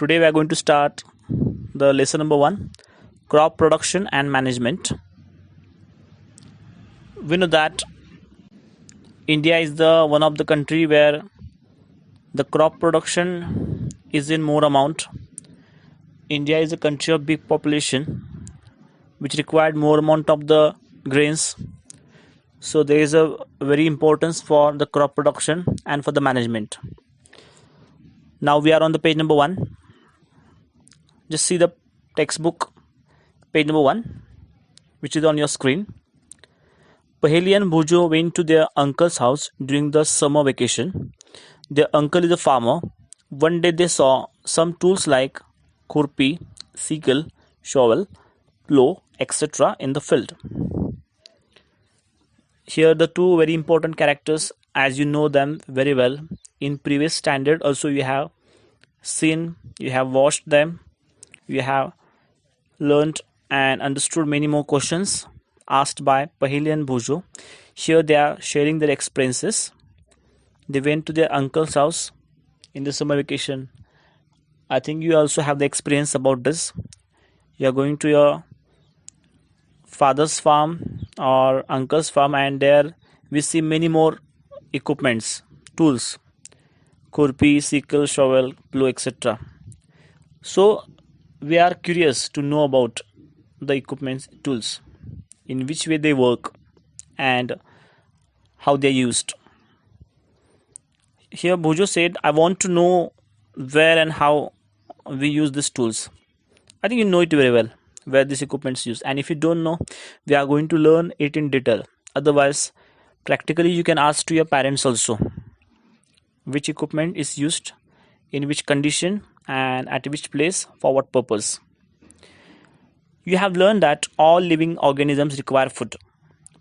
Today we are going to start the lesson number 1, crop production and management. We know that India is the one of the country where the crop production is in more amount. India is a country of big population which required more amount of the grains. So there is a very importance for the crop production and for the management. Now we are on the page number 1. Just see the textbook, page number 1, which is on your screen. Paheli and Bhujo went to their uncle's house during the summer vacation. Their uncle is a farmer. One day they saw some tools like khurpi, sickle, shovel, plow, etc. in the field. Here the two very important characters, as you know them very well. In previous standard also you have seen, you have watched them, you have learned and understood many more questions asked by Paheli and Bhujo. Here they are sharing their experiences. They went to their uncle's house in the summer vacation. I think you also have the experience about this. You are going to your father's farm or uncle's farm, and there we see many more equipments, tools, khurpi, sickle, shovel, plow, etc. So we are curious to know about the equipments, tools, in which way they work and how they are used. Here Bhujo said, I want to know where and how we use these tools. I think you know it very well where this equipment is used, and if you don't know, we are going to learn it in detail. Otherwise, practically you can ask to your parents also which equipment is used, in which condition, and at which place, for what purpose. You have learned that all living organisms require food.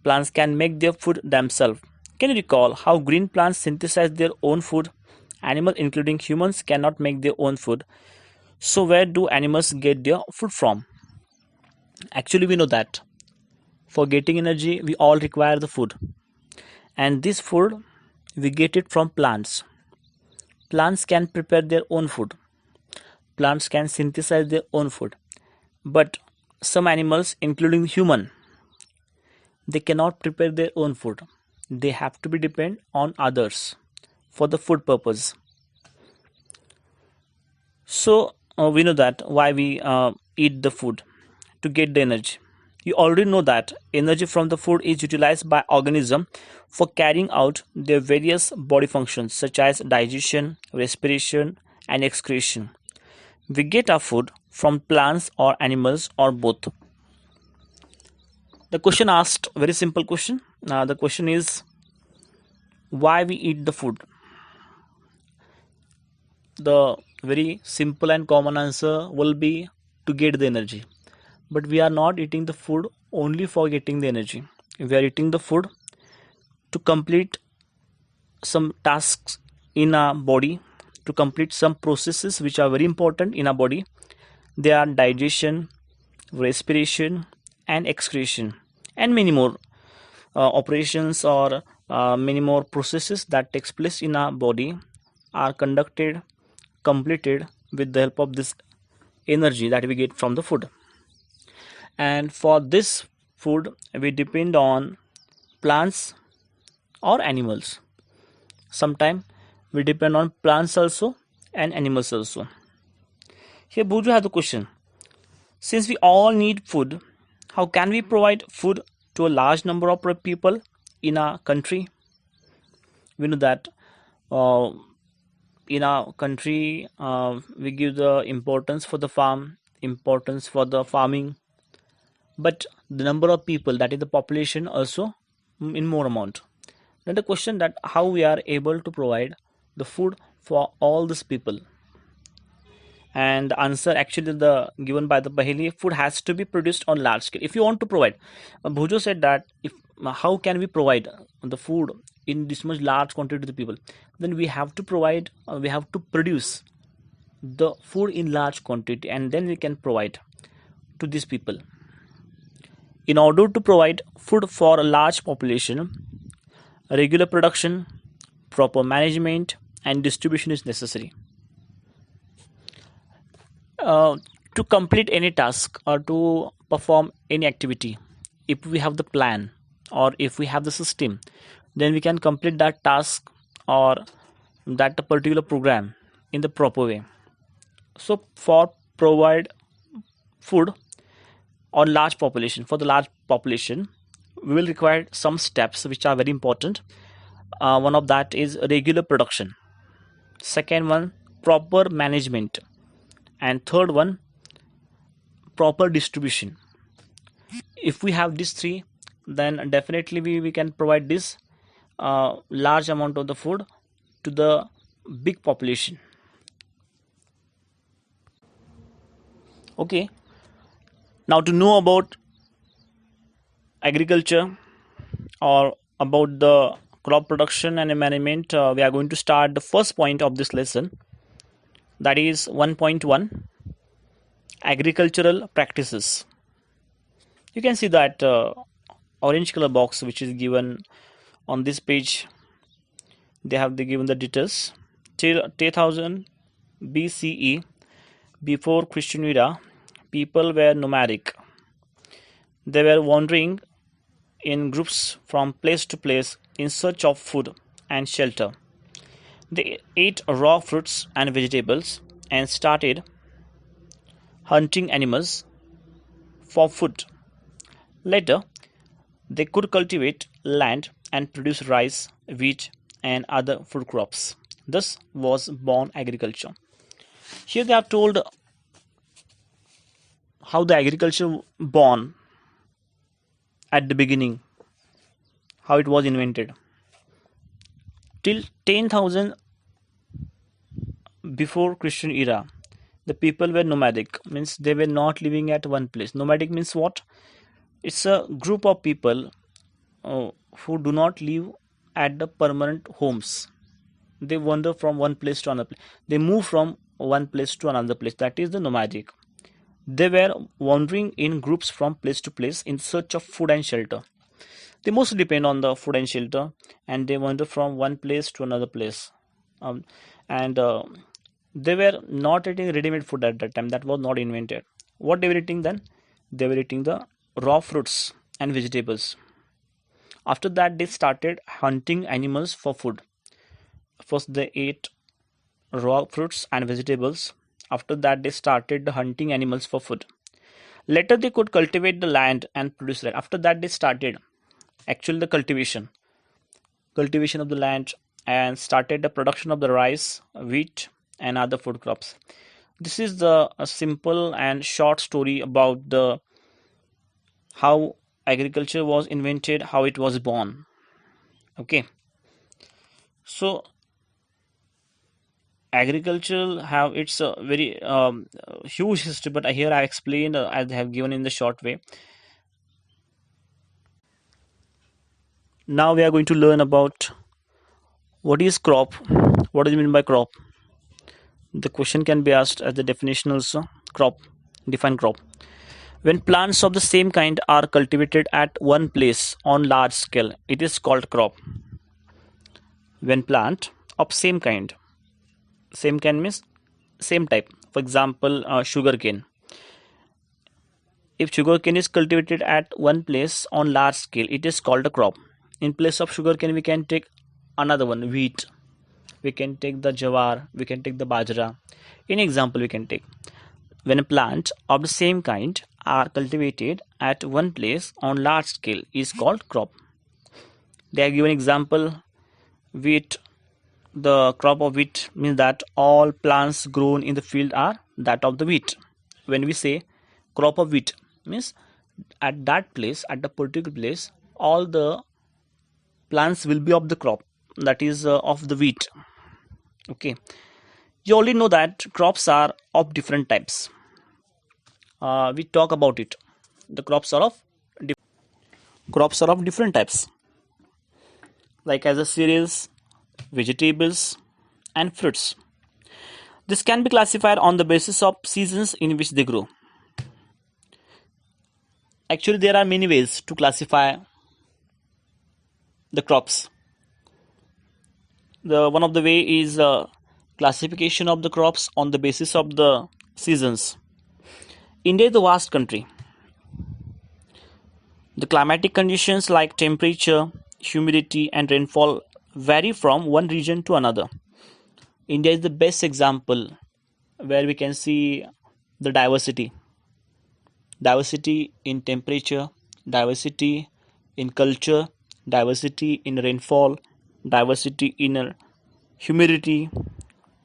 Plants can make their food themselves. Can you recall how green plants synthesize their own food? Animals, including humans, cannot make their own food. So where do animals get their food from? Actually, we know that for getting energy, we all require the food. And this food, we get it from plants. Plants can prepare their own food. Plants can synthesize their own food. But some animals, including human, they cannot prepare their own food. They have to be dependent on others for the food purpose. So we know that why we eat the food, to get the energy. You already know that energy from the food is utilized by organism for carrying out their various body functions such as digestion, respiration, and excretion. We get our food from plants or animals or both. The question asked, very simple question. The question is, why we eat the food? The very simple and common answer will be to get the energy. But we are not eating the food only for getting the energy. We are eating the food to complete some tasks in our body, to complete some processes which are very important in our body. They are digestion, respiration, and excretion, and many more operations or many more processes that takes place in our body are conducted, completed with the help of this energy that we get from the food. And for this food, we depend on plants or animals. Sometimes we depend on plants also and animals also. Here Bhujo has the question. Since we all need food, how can we provide food to a large number of people in our country? We know that in our country we give the importance for the farm, importance for the farming, but the number of people, that is the population, also in more amount. Then the question that how we are able to provide the food for all these people, and the answer actually the given by the Paheli, food has to be produced on large scale. If you want to provide, Bhujo said that if how can we provide the food in this much large quantity to the people, then we have to provide, we have to produce the food in large quantity, and then we can provide to these people. In order to provide food for a large population, regular production, proper management, and distribution is necessary. uh, to complete any task or to perform any activity, if we have the plan or if we have the system, then we can complete that task or that particular program in the proper way. So for provide food or large population, for the large population we will require some steps which are very important. One of that is regular production, second one proper management, and third one proper distribution. If we have these three, then definitely we can provide this large amount of the food to the big population. Okay, now to know about agriculture or about the crop production and management, we are going to start the first point of this lesson, that is 1.1 agricultural practices. You can see that orange color box which is given on this page. They given the details till 2000 BCE, before Christian era. People were nomadic. They were wandering in groups from place to place in search of food and shelter. They ate raw fruits and vegetables and started hunting animals for food. Later, they could cultivate land and produce rice, wheat, and other food crops. Thus was born agriculture. Here they have told how the agriculture born at the beginning, how it was invented. Till 10,000 before Christian era, the people were nomadic, means they were not living at one place. Nomadic means what? It's a group of people who do not live at the permanent homes. They wander from one place to another place. They move from one place to another place. That is the nomadic. They were wandering in groups from place to place in search of food and shelter. They mostly depend on the food and shelter, and they wander from one place to another place. And They were not eating ready-made food at that time. That was not invented. What they were eating then? They were eating the raw fruits and vegetables. After that, they started hunting animals for food. First, they ate raw fruits and vegetables. After that, they started hunting animals for food. Later, they could cultivate the land and produce land. After that, they started actually the cultivation of the land and started the production of the rice, wheat, and other food crops. This is the a simple and short story about the how agriculture was invented, how it was born. Okay, so agriculture have its very huge history, but here I explained as I have given in the short way. Now we are going to learn about what is crop. What do you mean by crop? The question can be asked as the definition also. Crop, define crop. When plants of the same kind are cultivated at one place on large scale, it is called crop. When plant of same kind means same type. For example, sugarcane. If sugarcane is cultivated at one place on large scale, it is called a crop. In place of sugarcane, we can take another one, wheat. We can take the jawar. We can take the bajra. In example, we can take when a plant of the same kind are cultivated at one place on large scale is called crop. They are given example wheat. The crop of wheat means that all plants grown in the field are that of the wheat. When we say crop of wheat means at that place, at the particular place, all the plants will be of the crop, that is of the wheat. Okay, you already know that crops are of different types. We talk about it. The crops are of different types, like as a cereals, vegetables, and fruits. This can be classified on the basis of seasons in which they grow. Actually, there are many ways to classify the crops. The one of the way is classification of the crops on the basis of the seasons. India is a vast country. The climatic conditions like temperature, humidity, and rainfall vary from one region to another. India is the best example where we can see the diversity in temperature, diversity in culture, diversity in rainfall, diversity in humidity,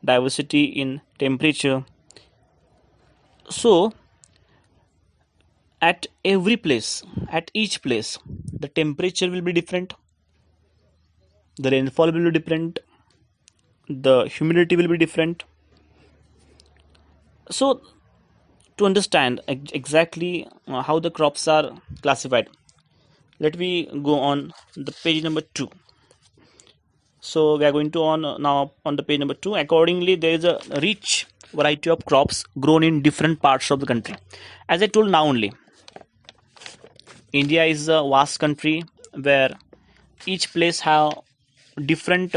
diversity in temperature. So, at every place, at each place, the temperature will be different, the rainfall will be different, the humidity will be different. So, to understand exactly how the crops are classified, let me go on the page number 2. So we are going to on now on the page number 2. Accordingly, there is a rich variety of crops grown in different parts of the country. As I told now only, India is a vast country where each place have different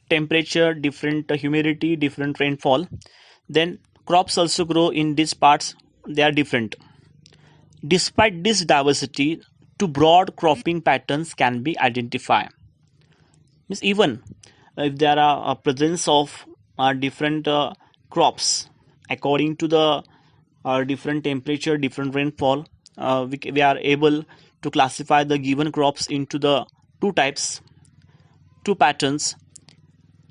temperature, different humidity, different rainfall. Then crops also grow in these parts. They are different. Despite this diversity, two broad cropping patterns can be identified. Means even if there are a presence of different crops according to the different temperature, different rainfall, we are able to classify the given crops into the two types, two patterns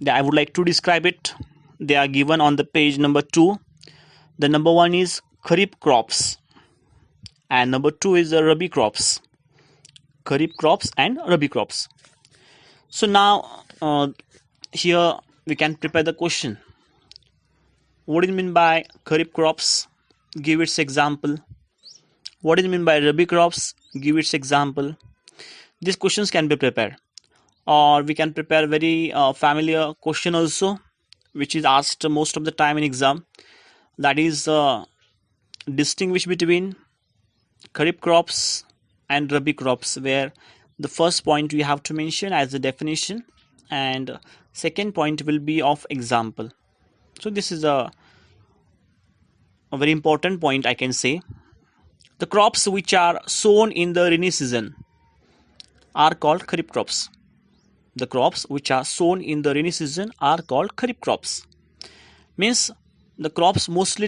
that I would like to describe it. They are given on the page number 2. The number 1 is kharif crops and number 2 is the rabi crops. Kharif crops and rabi crops. So now here we can prepare the question. What do you mean by kharif crops? Give its example. What do you mean by rabi crops? Give its example. These questions can be prepared. Or we can prepare very familiar question also, which is asked most of the time in exam. That is distinguish between kharif crops and rabi crops, where the first point we have to mention as a definition and second point will be of example. So this is a very important point, I can say. The crops which are sown in the rainy season are called kharif crops. The crops which are sown in the rainy season are called kharif crops. Means the crops mostly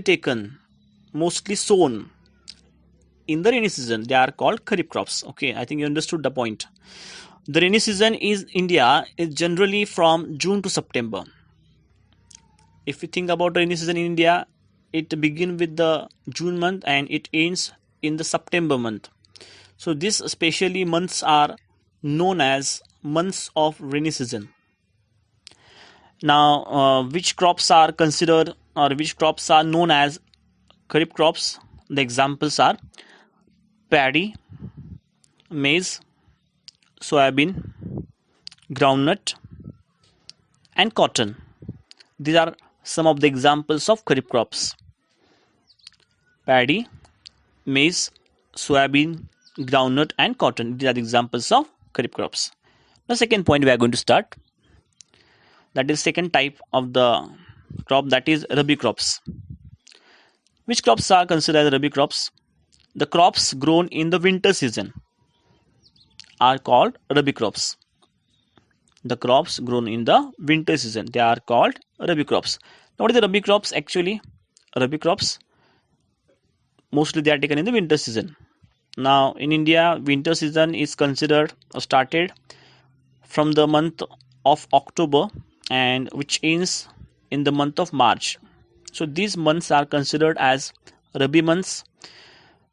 sown in the rainy season, they are called kharif crops. Okay, I think you understood the point. The rainy season is India is generally from June to September. If you think about rainy season in India, it begins with the June month and it ends in the September month. So these especially months are known as months of rainy season. Now, which crops are considered or which crops are known as kharif crops? The examples are paddy, maize, soybean, groundnut, and cotton. These are some of the examples of kharif crops. Paddy, maize, soybean, groundnut, and cotton. These are the examples of kharif crops. The second point we are going to start. That is second type of the crop, that is rabi crops. Which crops are considered as rabi crops? The crops grown in the winter season are called rabi crops. The crops grown in the winter season, they are called rabi crops. Now what is the rabi crops actually? Rabi crops, mostly they are taken in the winter season. Now in India, winter season is considered or started from the month of October and which ends in the month of March. So these months are considered as rabi months.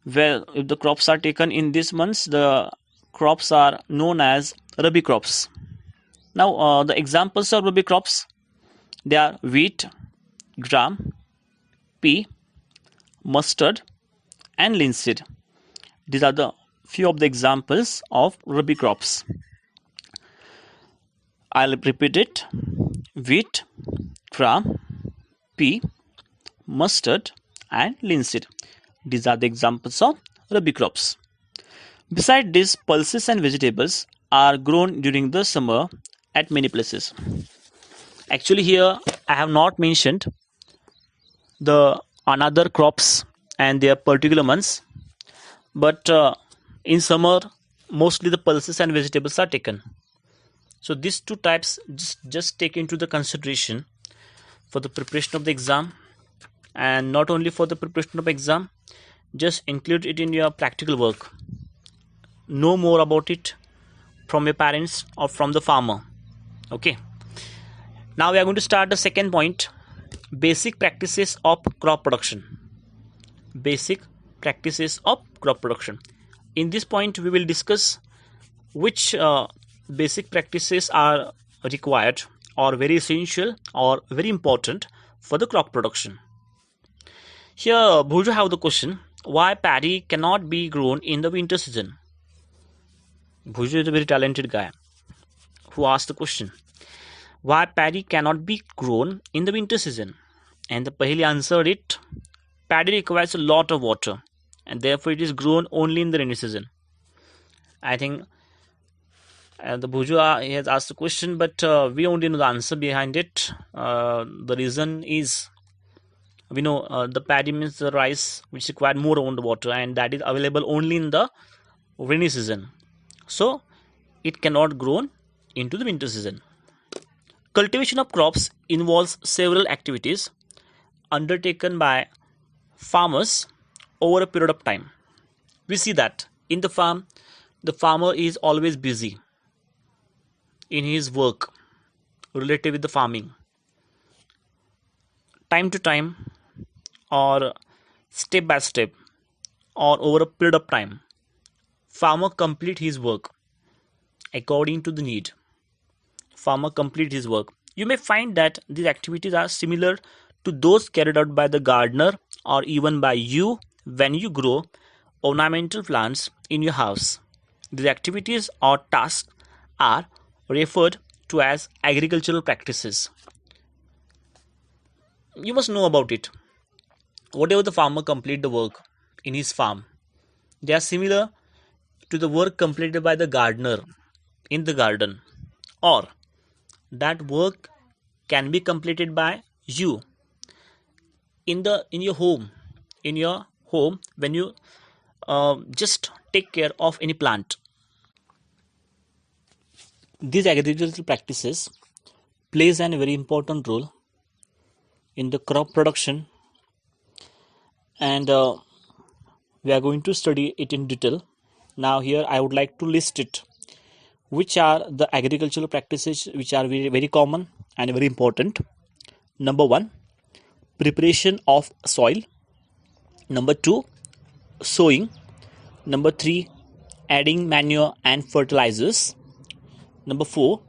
Well, if the crops are taken in these months, the crops are known as rabi crops. Now the examples of rabi crops, they are wheat, gram, pea, mustard, and linseed. These are the few of the examples of rabi crops. I'll repeat it. Wheat, gram, pea, mustard, and linseed. These are the examples of rabi crops. Besides this, pulses and vegetables are grown during the summer at many places. Actually here I have not mentioned the another crops and their particular months, but in summer mostly the pulses and vegetables are taken. So these two types just take into the consideration for the preparation of the exam, and not only for the preparation of exam, just include it in your practical work. Know more about it from your parents or from the farmer. Okay, now we are going to start the second point: basic practices of crop production. Basic practices of crop production. In this point we will discuss which basic practices are required or very essential or very important for the crop production. Here Bhuju have the question: why paddy cannot be grown in the winter season? Bhuju is a very talented guy who asked the question, why paddy cannot be grown in the winter season? And the Pahili answered it: paddy requires a lot of water and therefore it is grown only in the rainy season. I think the Bhuju he has asked the question, but we only know the answer behind it. The reason is, we know the paddy means the rice which require more amount of water, and that is available only in the rainy season. So it cannot grow into the winter season. Cultivation of crops involves several activities undertaken by farmers over a period of time. We see that in the farm, the farmer is always busy in his work related with the farming. Time to time, or step by step, or over a period of time, farmer complete his work according to the need. Farmer complete his work. You may find that these activities are similar to those carried out by the gardener or even by you when you grow ornamental plants in your house. These activities or tasks are referred to as agricultural practices. You must know about it. Whatever the farmer complete the work in his farm, they are similar to the work completed by the gardener in the garden, or that work can be completed by you in your home when you just take care of any plant. These agricultural practices plays a very important role in the crop production, and we are going to study it in detail. Now here I would like to list it, which are the agricultural practices which are very, very common and very important. Number 1, preparation of soil. Number 2, sowing. Number 3, adding manure and fertilizers. Number 4,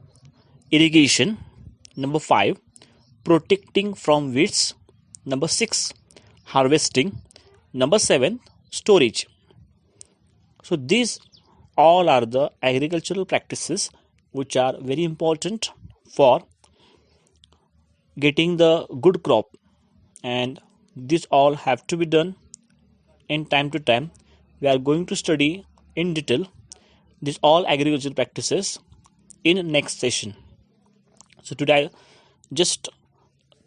irrigation. Number 5, protecting from weeds. Number 6, harvesting. Number 7, storage. So these all are the agricultural practices which are very important for getting the good crop, and these all have to be done in time to time. We are going to study in detail these all agricultural practices in next session. So today just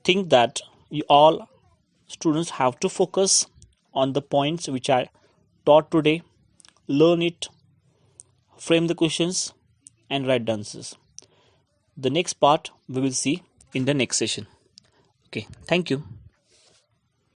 think that you all students have to focus on the points which are taught today, learn it, frame the questions and write the answers. The next part we will see in the next session. Okay, thank you.